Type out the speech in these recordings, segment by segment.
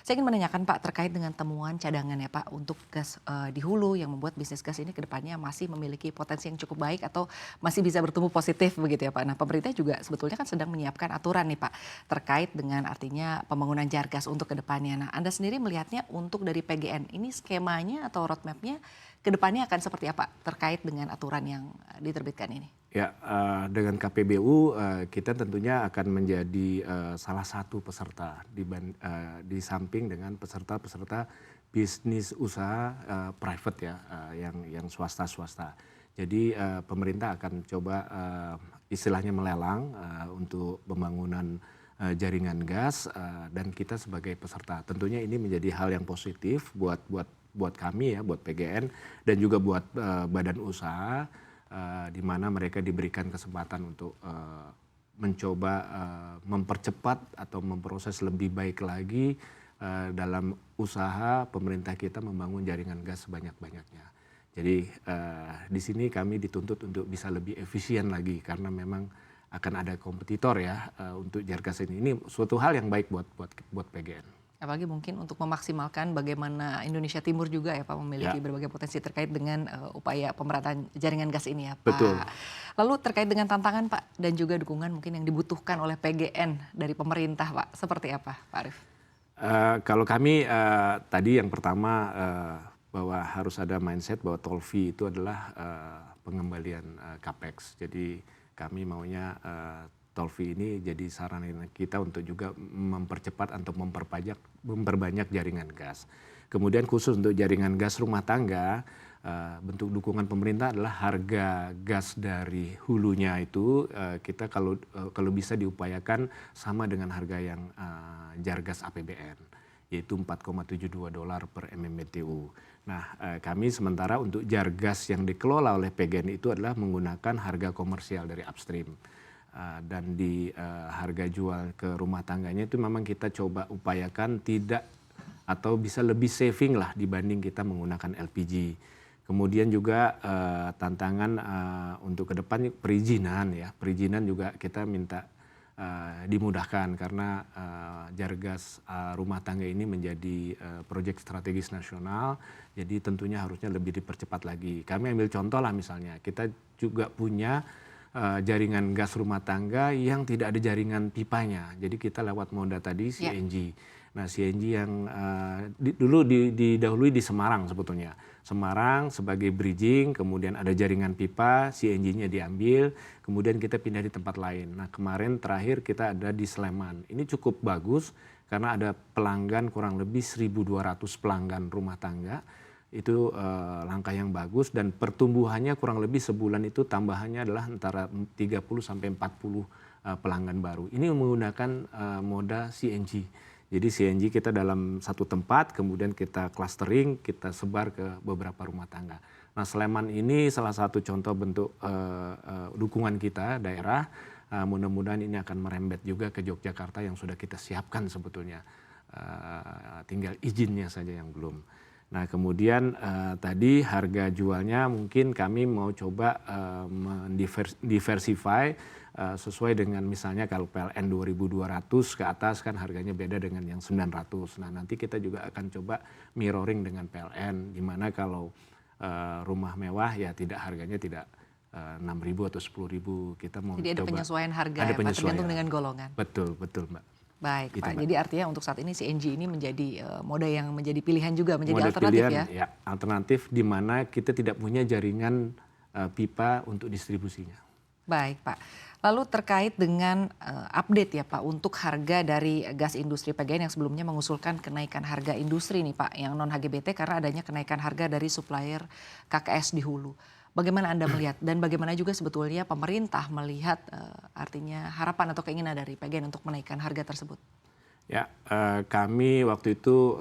Saya ingin menanyakan Pak terkait dengan temuan cadangan ya Pak untuk gas di hulu yang membuat bisnis gas ini kedepannya masih memiliki potensi yang cukup baik atau masih bisa bertumbuh positif begitu ya Pak. Nah pemerintah juga sebetulnya kan sedang menyiapkan aturan nih Pak terkait dengan artinya pembangunan jar gas untuk kedepannya. Nah Anda sendiri melihatnya untuk dari PGN ini skemanya atau roadmapnya kedepannya akan seperti apa terkait dengan aturan yang diterbitkan ini? Ya, dengan KPBU kita tentunya akan menjadi salah satu peserta di samping dengan peserta-peserta bisnis usaha private ya, yang swasta-swasta. Jadi pemerintah akan coba istilahnya melelang untuk pembangunan jaringan gas dan kita sebagai peserta. Tentunya ini menjadi hal yang positif buat kami ya, buat PGN dan juga buat badan usaha. Di mana mereka diberikan kesempatan untuk mencoba mempercepat atau memproses lebih baik lagi dalam usaha pemerintah kita membangun jaringan gas sebanyak-banyaknya. Jadi di sini kami dituntut untuk bisa lebih efisien lagi karena memang akan ada kompetitor ya untuk jar gas ini. Ini suatu hal yang baik buat PGN. Apalagi mungkin untuk memaksimalkan bagaimana Indonesia Timur juga ya Pak Ya, memiliki berbagai potensi terkait dengan upaya pemerataan jaringan gas ini ya betul. Pak. Lalu terkait dengan tantangan Pak dan juga dukungan mungkin yang dibutuhkan oleh PGN dari pemerintah Pak, seperti apa Pak Arief? Kalau kami tadi yang pertama bahwa harus ada mindset bahwa tol fee itu adalah pengembalian capex. Jadi kami maunya tol fee ini jadi sarana kita untuk juga mempercepat atau memperbanyak jaringan gas. Kemudian khusus untuk jaringan gas rumah tangga, bentuk dukungan pemerintah adalah harga gas dari hulunya itu kita kalau bisa diupayakan sama dengan harga yang jar gas APBN, yaitu $4,72 per MMBTU. Nah, kami sementara untuk jar gas yang dikelola oleh PGN itu adalah menggunakan harga komersial dari upstream. Dan di harga jual ke rumah tangganya itu memang kita coba upayakan tidak atau bisa lebih saving lah dibanding kita menggunakan LPG. Kemudian juga tantangan untuk ke depan perizinan ya. Perizinan juga kita minta dimudahkan karena jar gas rumah tangga ini menjadi proyek strategis nasional. Jadi tentunya harusnya lebih dipercepat lagi. Kami ambil contoh lah misalnya kita juga punya jaringan gas rumah tangga yang tidak ada jaringan pipanya. Jadi kita lewat moda tadi CNG. Nah CNG yang dulu didahului di Semarang sebetulnya. Semarang sebagai bridging, kemudian ada jaringan pipa, CNG-nya diambil, kemudian kita pindah di tempat lain. Nah kemarin terakhir kita ada di Sleman. Ini cukup bagus karena ada pelanggan kurang lebih 1.200 pelanggan rumah tangga. Itu langkah yang bagus dan pertumbuhannya kurang lebih sebulan itu tambahannya adalah antara 30 sampai 40 pelanggan baru. Ini menggunakan moda CNG. Jadi CNG kita dalam satu tempat, kemudian kita clustering, kita sebar ke beberapa rumah tangga. Nah Sleman ini salah satu contoh bentuk dukungan kita daerah. Mudah-mudahan ini akan merembet juga ke Yogyakarta yang sudah kita siapkan sebetulnya. Tinggal izinnya saja yang belum. Nah kemudian tadi harga jualnya mungkin kami mau coba mendiversify sesuai dengan misalnya kalau PLN 2.200 ke atas kan harganya beda dengan yang 900. Nah nanti kita juga akan coba mirroring dengan PLN di mana kalau rumah mewah ya tidak harganya tidak 6.000 atau 10.000 kita mau Jadi ada coba penyesuaian harga ada ya Pak tergantung penyesuaian. dengan golongan. Betul Mbak. Baik Itu, Pak, Mbak. jadi artinya untuk saat ini CNG ini menjadi moda yang menjadi pilihan juga, menjadi Mode alternatif pilihan ya? ya alternatif di mana kita tidak punya jaringan pipa untuk distribusinya. Baik Pak, lalu terkait dengan update ya Pak untuk harga dari gas industri PGN yang sebelumnya mengusulkan kenaikan harga industri nih Pak yang non HGBT karena adanya kenaikan harga dari supplier KKS di hulu. Bagaimana Anda melihat dan bagaimana juga sebetulnya pemerintah melihat artinya harapan atau keinginan dari PGN untuk menaikkan harga tersebut? Ya, kami waktu itu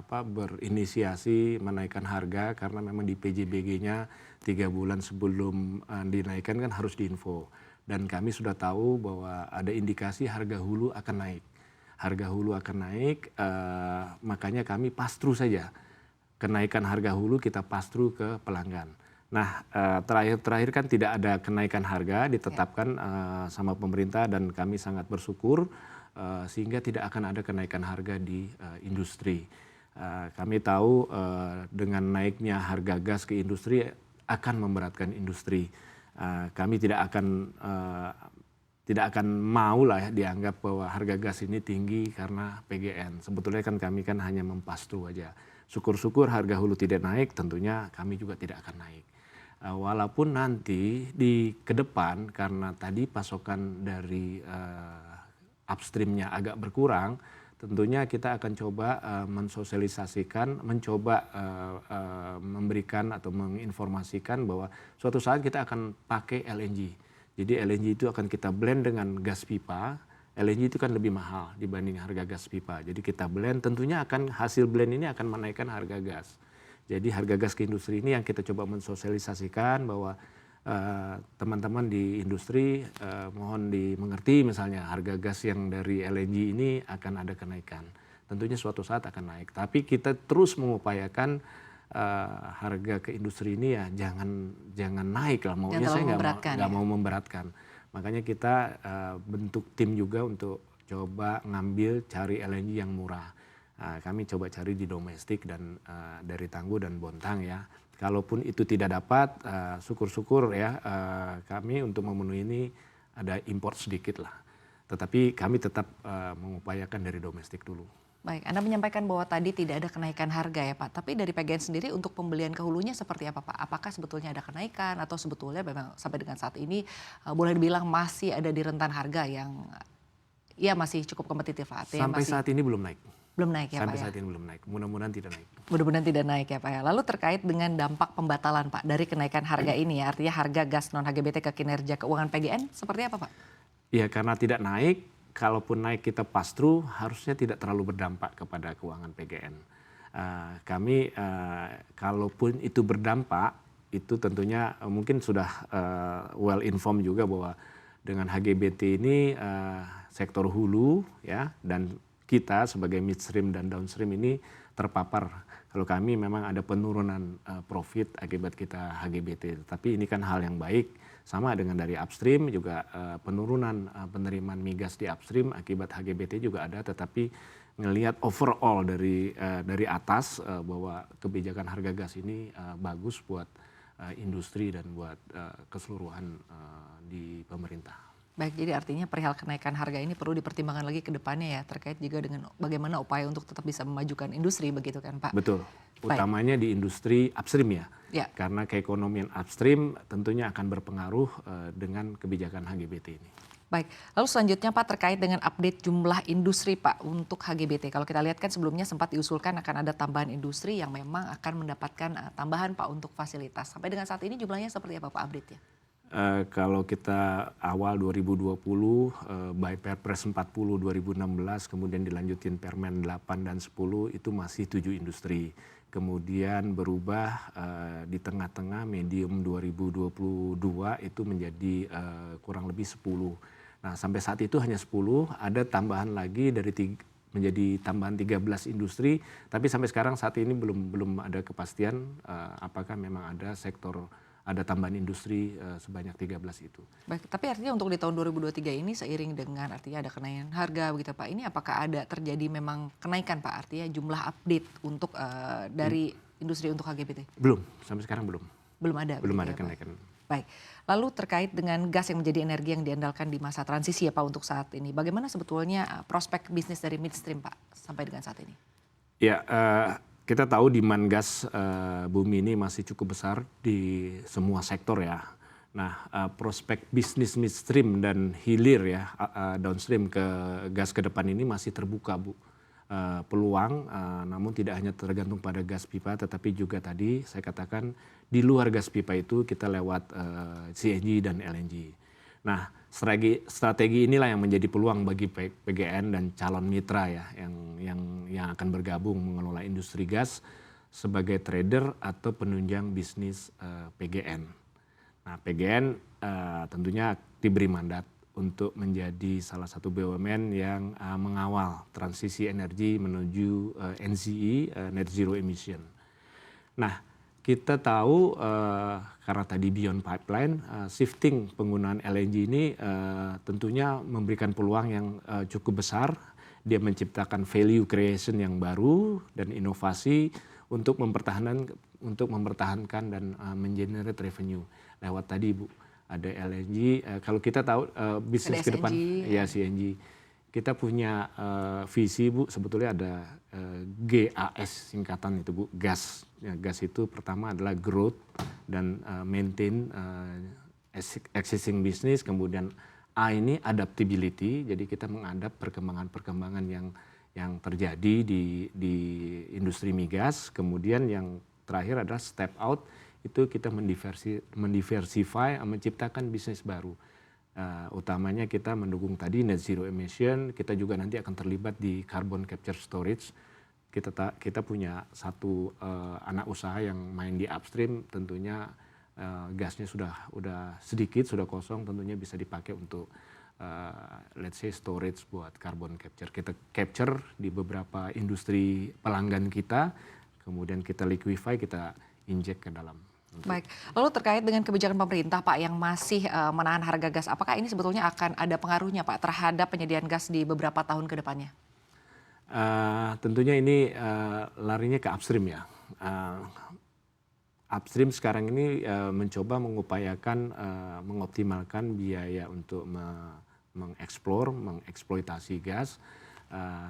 berinisiasi menaikkan harga karena memang di PJBG-nya 3 bulan sebelum dinaikkan kan harus diinfo. Dan kami sudah tahu bahwa ada indikasi harga hulu akan naik. Harga hulu akan naik, makanya kami pass-through saja. Kenaikan harga hulu kita pass-through ke pelanggan. Nah terakhir kan tidak ada kenaikan harga ditetapkan sama pemerintah dan kami sangat bersyukur sehingga tidak akan ada kenaikan harga di industri. Kami tahu dengan naiknya harga gas ke industri akan memberatkan industri. Kami tidak akan mau lah ya dianggap bahwa harga gas ini tinggi karena PGN. Sebetulnya kan kami kan hanya mempastru aja. Syukur-syukur harga hulu tidak naik, tentunya kami juga tidak akan naik. Walaupun nanti ke depan karena tadi pasokan dari upstreamnya agak berkurang, tentunya kita akan coba mensosialisasikan, mencoba memberikan atau menginformasikan bahwa suatu saat kita akan pakai LNG. Jadi LNG itu akan kita blend dengan gas pipa. LNG itu kan lebih mahal dibanding harga gas pipa. Jadi kita blend, tentunya akan hasil blend ini akan menaikkan harga gas. Jadi harga gas ke industri ini yang kita coba mensosialisasikan bahwa teman-teman di industri mohon dimengerti misalnya harga gas yang dari LNG ini akan ada kenaikan. Tentunya suatu saat akan naik. Tapi kita terus mengupayakan harga ke industri ini ya jangan naik lah, maunya saya nggak mau memberatkan. Makanya kita bentuk tim juga untuk coba cari LNG yang murah. Kami coba cari di domestik dan dari Tangguh dan Bontang ya. Kalaupun itu tidak dapat, syukur-syukur ya kami untuk memenuhi ini ada import sedikit lah. Tetapi kami tetap mengupayakan dari domestik dulu. Baik, Anda menyampaikan bahwa tadi tidak ada kenaikan harga ya Pak, tapi dari PGN sendiri untuk pembelian ke hulunya seperti apa Pak? Apakah sebetulnya ada kenaikan atau sebetulnya memang sampai dengan saat ini boleh dibilang masih ada di rentan harga yang ya masih cukup kompetitif lah? Sampai saat ini belum naik. Belum naik ya Pak ya? Sampai saat ini belum naik, mudah-mudahan tidak naik. Mudah-mudahan tidak naik ya Pak ya. Lalu terkait dengan dampak pembatalan Pak dari kenaikan harga ini ya, artinya harga gas non-HGBT ke kinerja keuangan PGN seperti apa Pak? Ya karena tidak naik, kalaupun naik kita pass-through harusnya tidak terlalu berdampak kepada keuangan PGN. Kami kalaupun itu berdampak, itu tentunya mungkin sudah well informed juga bahwa dengan HGBT ini sektor hulu ya dan kita sebagai midstream dan downstream ini terpapar. Kalau kami memang ada penurunan profit akibat kita HGBT, tapi ini kan hal yang baik. Sama dengan dari upstream juga penurunan penerimaan migas di upstream akibat HGBT juga ada, tetapi ngelihat overall dari atas bahwa kebijakan harga gas ini bagus buat industri dan buat keseluruhan di pemerintah. Baik, jadi artinya perihal kenaikan harga ini perlu dipertimbangkan lagi ke depannya ya, terkait juga dengan bagaimana upaya untuk tetap bisa memajukan industri begitu kan Pak? Betul, utamanya di industri upstream ya. Karena keekonomian upstream tentunya akan berpengaruh dengan kebijakan HGBT ini. Baik, lalu selanjutnya Pak terkait dengan update jumlah industri Pak untuk HGBT. Kalau kita lihat kan sebelumnya sempat diusulkan akan ada tambahan industri yang memang akan mendapatkan tambahan Pak untuk fasilitas. Sampai dengan saat ini jumlahnya seperti apa Pak update-nya? Kalau kita awal 2020 by Perpres 40 2016 kemudian dilanjutin Permen 8 dan 10 itu masih 7 industri. Kemudian berubah di tengah-tengah medium 2022 itu menjadi kurang lebih 10. Nah sampai saat itu hanya 10, ada tambahan lagi menjadi tambahan 13 industri, tapi sampai sekarang saat ini belum ada kepastian apakah memang ada tambahan industri sebanyak 13 itu. Baik, tapi artinya untuk di tahun 2023 ini seiring dengan artinya ada kenaikan harga begitu Pak, ini apakah ada terjadi memang kenaikan Pak, artinya jumlah update untuk dari industri untuk HGBT? Belum, sampai sekarang belum. Belum ada? Belum ada kenaikan. Baik, lalu terkait dengan gas yang menjadi energi yang diandalkan di masa transisi ya Pak untuk saat ini, bagaimana sebetulnya prospek bisnis dari midstream Pak sampai dengan saat ini? Ya, kita tahu demand gas bumi ini masih cukup besar di semua sektor ya. Nah, prospek bisnis midstream dan hilir ya downstream ke gas ke depan ini masih terbuka Bu. Peluang, namun tidak hanya tergantung pada gas pipa, tetapi juga tadi saya katakan di luar gas pipa itu kita lewat CNG dan LNG. Nah, strategi inilah yang menjadi peluang bagi PGN dan calon mitra ya yang akan bergabung mengelola industri gas sebagai trader atau penunjang bisnis PGN. Nah, PGN tentunya diberi mandat untuk menjadi salah satu BUMN yang mengawal transisi energi menuju NZE, Net Zero Emission. Nah, kita tahu karena tadi beyond pipeline, shifting penggunaan LNG ini tentunya memberikan peluang yang cukup besar. Dia menciptakan value creation yang baru dan inovasi untuk mempertahankan dan mengenerate revenue. Lewat tadi Bu, ada LNG. Kalau kita tahu bisnis ke depan, ya CNG. Kita punya visi Bu, sebetulnya ada GAS singkatan itu Bu, gas. Ya, gas itu pertama adalah growth dan maintain existing business, kemudian A ini adaptability, jadi kita mengadap perkembangan-perkembangan yang terjadi di industri migas. Kemudian yang terakhir adalah step out, itu kita mendiversify, menciptakan bisnis baru. Utamanya kita mendukung tadi net zero emission, kita juga nanti akan terlibat di carbon capture storage. Kita punya satu anak usaha yang main di upstream, tentunya gasnya sudah sedikit, sudah kosong, tentunya bisa dipakai untuk let's say storage buat carbon capture. Kita capture di beberapa industri pelanggan kita, kemudian kita liquefy, kita inject ke dalam. Baik, lalu terkait dengan kebijakan pemerintah Pak yang masih menahan harga gas, apakah ini sebetulnya akan ada pengaruhnya Pak terhadap penyediaan gas di beberapa tahun ke depannya? Tentunya ini larinya ke upstream ya. Upstream sekarang ini mencoba mengupayakan mengoptimalkan biaya untuk mengeksplor, mengeksploitasi gas.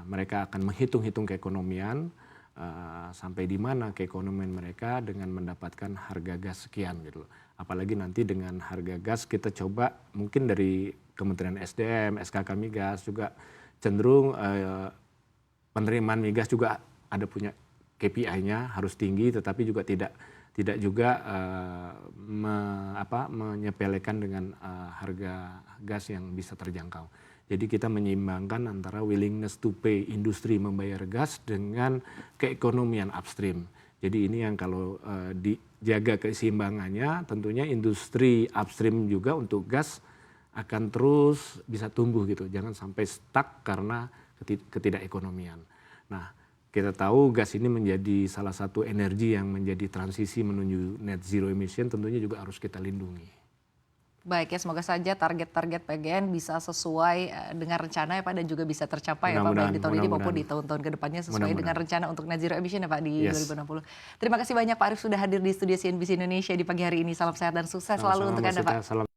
Mereka akan menghitung-hitung keekonomian sampai di mana keekonomian mereka dengan mendapatkan harga gas sekian gitu. Apalagi nanti dengan harga gas kita coba mungkin dari Kementerian SDM, SKK Migas juga cenderung penerimaan migas juga ada punya KPI-nya harus tinggi, tetapi juga tidak juga menyepelekan dengan harga gas yang bisa terjangkau. Jadi kita menyeimbangkan antara willingness to pay industri membayar gas dengan keekonomian upstream. Jadi ini yang kalau dijaga keseimbangannya, tentunya industri upstream juga untuk gas akan terus bisa tumbuh gitu. Jangan sampai stuck karena ketidakekonomian. Nah, kita tahu gas ini menjadi salah satu energi yang menjadi transisi menuju net zero emission, tentunya juga harus kita lindungi. Baik ya, semoga saja target-target PGN bisa sesuai dengan rencana ya Pak, dan juga bisa tercapai ya Pak, baik di tahun ini maupun di tahun-tahun kedepannya sesuai dengan rencana untuk net zero emission ya Pak di 2060. Terima kasih banyak Pak Arief sudah hadir di studio CNBC Indonesia di pagi hari ini. Salam sehat dan sukses selalu untuk Anda Pak.